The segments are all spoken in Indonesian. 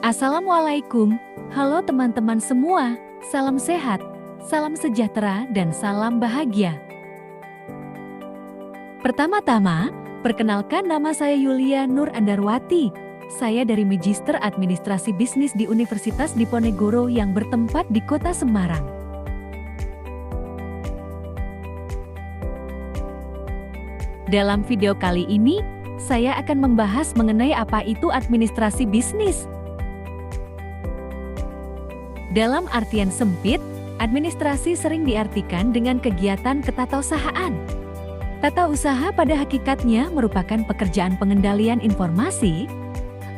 Assalamualaikum, halo teman-teman semua, salam sehat, salam sejahtera, dan salam bahagia. Pertama-tama, perkenalkan nama saya Yulia Nur Andarwati. Saya dari Magister Administrasi Bisnis di Universitas Diponegoro yang bertempat di Kota Semarang. Dalam video kali ini, saya akan membahas mengenai apa itu administrasi bisnis. Dalam artian sempit, administrasi sering diartikan dengan kegiatan ketatausahaan. Tata usaha pada hakikatnya merupakan pekerjaan pengendalian informasi.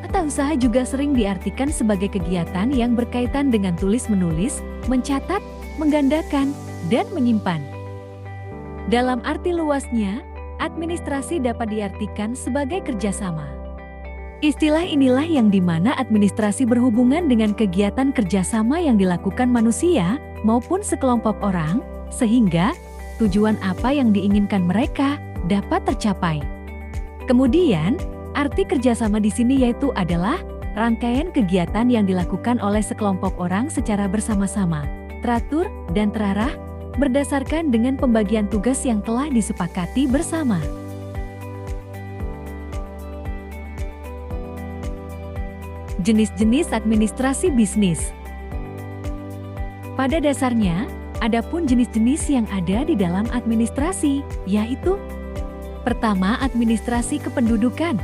Tata usaha juga sering diartikan sebagai kegiatan yang berkaitan dengan tulis-menulis, mencatat, menggandakan, dan menyimpan. Dalam arti luasnya, administrasi dapat diartikan sebagai kerjasama. Istilah inilah yang dimana administrasi berhubungan dengan kegiatan kerjasama yang dilakukan manusia maupun sekelompok orang, sehingga tujuan apa yang diinginkan mereka dapat tercapai. Kemudian, arti kerjasama di sini yaitu adalah rangkaian kegiatan yang dilakukan oleh sekelompok orang secara bersama-sama, teratur dan terarah, berdasarkan dengan pembagian tugas yang telah disepakati bersama. Jenis-jenis administrasi bisnis. Pada dasarnya, ada pun jenis-jenis yang ada di dalam administrasi, yaitu: pertama, administrasi kependudukan.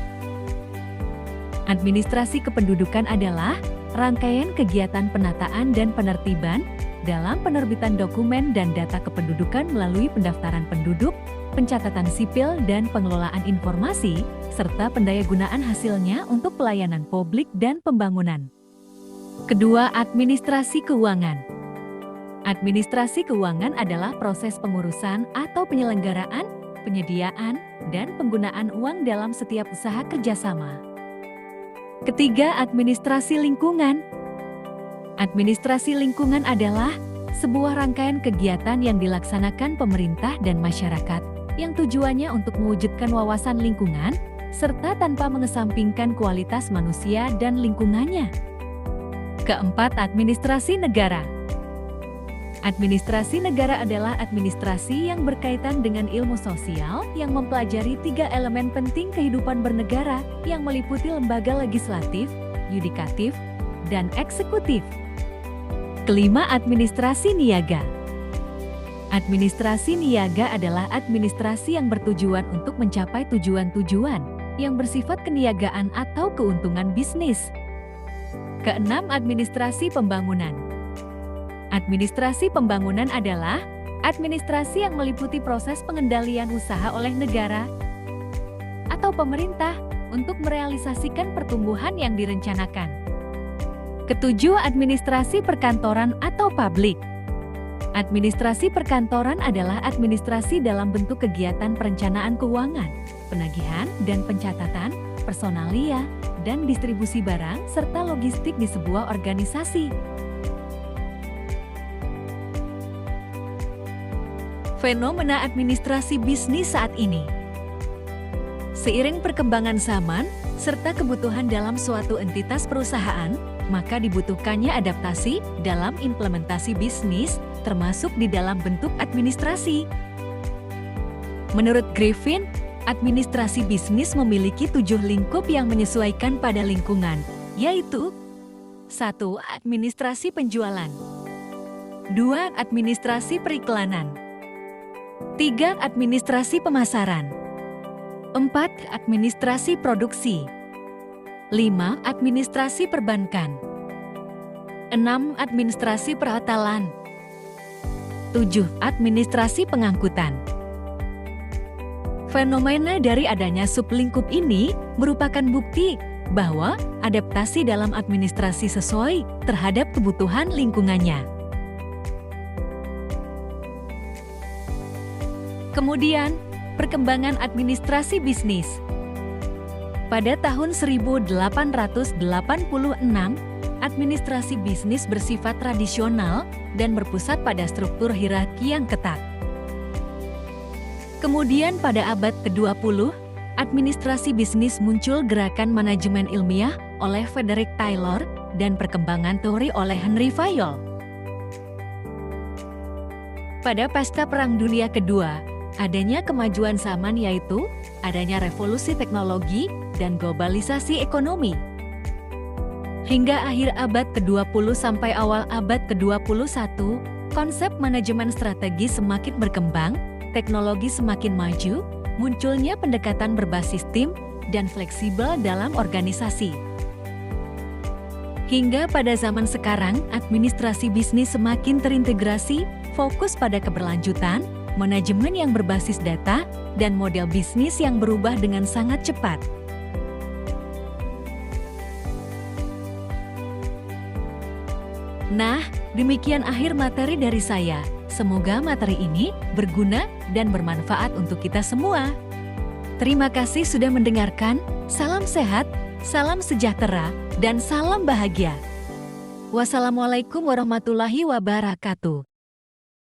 Administrasi kependudukan adalah rangkaian kegiatan penataan dan penertiban dalam penerbitan dokumen dan data kependudukan melalui pendaftaran penduduk, pencatatan sipil dan pengelolaan informasi, serta pendayagunaan hasilnya untuk pelayanan publik dan pembangunan. Kedua, administrasi keuangan. Administrasi keuangan adalah proses pengurusan atau penyelenggaraan, penyediaan, dan penggunaan uang dalam setiap usaha kerjasama. Ketiga, administrasi lingkungan. Administrasi lingkungan adalah sebuah rangkaian kegiatan yang dilaksanakan pemerintah dan masyarakat yang tujuannya untuk mewujudkan wawasan lingkungan, serta tanpa mengesampingkan kualitas manusia dan lingkungannya. Keempat, administrasi negara. Administrasi negara adalah administrasi yang berkaitan dengan ilmu sosial yang mempelajari 3 elemen penting kehidupan bernegara yang meliputi lembaga legislatif, yudikatif, dan eksekutif. Kelima, administrasi niaga. Administrasi niaga adalah administrasi yang bertujuan untuk mencapai tujuan-tujuan yang bersifat keniagaan atau keuntungan bisnis. Keenam, administrasi pembangunan. Administrasi pembangunan adalah administrasi yang meliputi proses pengendalian usaha oleh negara atau pemerintah untuk merealisasikan pertumbuhan yang direncanakan. Ketujuh, administrasi perkantoran atau publik. Administrasi perkantoran adalah administrasi dalam bentuk kegiatan perencanaan keuangan, penagihan dan pencatatan, personalia, dan distribusi barang serta logistik di sebuah organisasi. Fenomena administrasi bisnis saat ini. Seiring perkembangan zaman serta kebutuhan dalam suatu entitas perusahaan, maka dibutuhkannya adaptasi dalam implementasi bisnis, termasuk di dalam bentuk administrasi. Menurut Griffin, administrasi bisnis memiliki 7 lingkup yang menyesuaikan pada lingkungan, yaitu: 1. Administrasi penjualan. 2. Administrasi periklanan. 3. Administrasi pemasaran. 4. Administrasi produksi. 5. Administrasi perbankan. 6. Administrasi perhotelan. 7. Administrasi pengangkutan. Fenomena dari adanya sublingkup ini merupakan bukti bahwa adaptasi dalam administrasi sesuai terhadap kebutuhan lingkungannya. Kemudian, perkembangan administrasi bisnis. Pada tahun 1886, administrasi bisnis bersifat tradisional dan berpusat pada struktur hierarki yang ketat. Kemudian pada abad ke-20, Administrasi bisnis muncul gerakan manajemen ilmiah oleh Frederick Taylor dan perkembangan teori oleh Henry Fayol. Pada pasca Perang Dunia Kedua, adanya kemajuan zaman yaitu adanya revolusi teknologi dan globalisasi ekonomi. Hingga akhir abad ke-20 sampai awal abad ke-21, konsep manajemen strategi semakin berkembang, teknologi semakin maju, munculnya pendekatan berbasis tim dan fleksibel dalam organisasi. Hingga pada zaman sekarang, administrasi bisnis semakin terintegrasi, fokus pada keberlanjutan, manajemen yang berbasis data, dan model bisnis yang berubah dengan sangat cepat. Nah, demikian akhir materi dari saya. Semoga materi ini berguna dan bermanfaat untuk kita semua. Terima kasih sudah mendengarkan. Salam sehat, salam sejahtera, dan salam bahagia. Wassalamualaikum warahmatullahi wabarakatuh.